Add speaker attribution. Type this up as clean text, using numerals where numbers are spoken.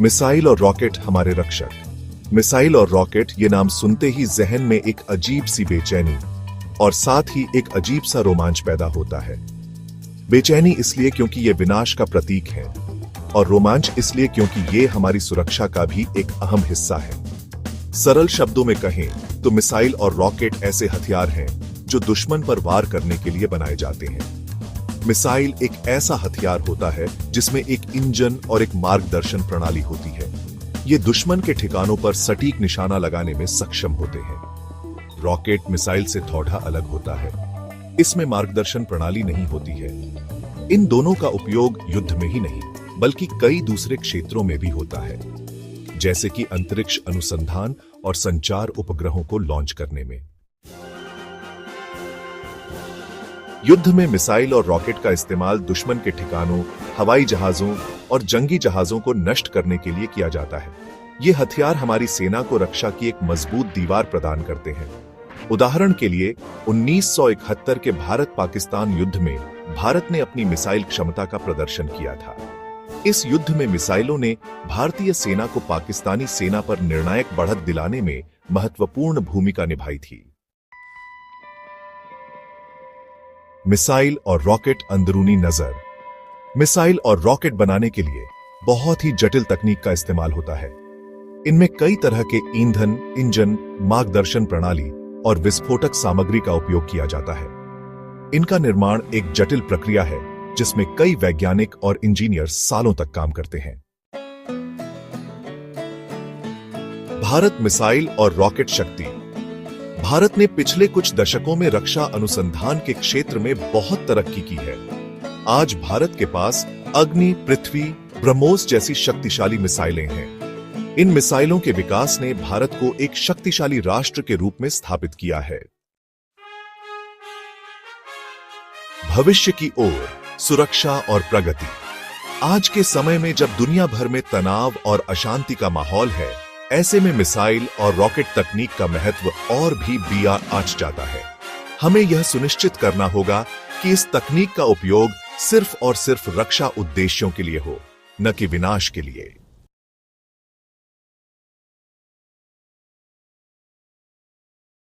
Speaker 1: Missile और rocket हमारे रक्षक। मिसाइल और रॉकेट ये नाम सुनते ही जहन में एक अजीब सी बेचैनी और साथ ही एक अजीब सा रोमांच पैदा होता है। बेचैनी इसलिए क्योंकि ये विनाश का प्रतीक है और रोमांच इसलिए क्योंकि ये हमारी सुरक्षा का भी एक अहम हिस्सा है। सरल शब्दों में कहें तो मिसाइल और रॉकेट ऐसे हथियार हैं जो दुश्मन पर वार करने के लिए बनाए जाते हैं। मिसाइल एक ऐसा हथियार होता है जिसमें एक इंजन और एक मार्गदर्शन प्रणाली होती है। ये दुश्मन के ठिकानों पर सटीक निशाना लगाने में सक्षम होते हैं। रॉकेट मिसाइल से थोड़ा अलग होता है, इसमें मार्गदर्शन प्रणाली नहीं होती है। इन दोनों का उपयोग युद्ध में ही नहीं बल्कि कई दूसरे क्षेत्रों में भी होता है, जैसे कि अंतरिक्ष अनुसंधान और संचार उपग्रहों को लॉन्च करने में। युद्ध में मिसाइल और रॉकेट का इस्तेमाल दुश्मन के ठिकानों, हवाई जहाजों और जंगी जहाजों को नष्ट करने के लिए किया जाता है। ये हथियार हमारी सेना को रक्षा की एक मजबूत दीवार प्रदान करते हैं। उदाहरण के लिए 1971 के भारत-पाकिस्तान युद्ध में भारत ने अपनी मिसाइल क्षमता का प्रदर्शन किया था। इस युद्ध में मिसाइलों ने भारतीय सेना को पाकिस्तानी सेना पर निर्णायक बढ़त दिलाने में महत्वपूर्ण भूमिका निभाई थी। मिसाइल और रॉकेट अंदरूनी नजर। मिसाइल और रॉकेट बनाने के लिए बहुत ही जटिल तकनीक का इस्तेमाल होता है। इनमें कई तरह के ईंधन, इंजन, मार्गदर्शन प्रणाली और विस्फोटक सामग्री का उपयोग किया जाता है। इनका निर्माण एक जटिल प्रक्रिया है जिसमें कई वैज्ञानिक और इंजीनियर सालों तक काम करते हैं। भारत मिसाइल और रॉकेट शक्ति। भारत ने पिछले कुछ दशकों में रक्षा अनुसंधान के क्षेत्र में बहुत तरक्की की है। आज भारत के पास अग्नि, पृथ्वी, ब्रह्मोस जैसी शक्तिशाली मिसाइलें हैं। इन मिसाइलों के विकास ने भारत को एक शक्तिशाली राष्ट्र के रूप में स्थापित किया है। भविष्य की ओर सुरक्षा और प्रगति। आज के समय में जब दुनिया भर में तनाव और अशांति का माहौल है, ऐसे में मिसाइल और रॉकेट तकनीक का महत्व और भी बढ़ जाता है। हमें यह सुनिश्चित करना होगा कि इस तकनीक का उपयोग सिर्फ और सिर्फ रक्षा उद्देश्यों के लिए हो, न कि विनाश के लिए।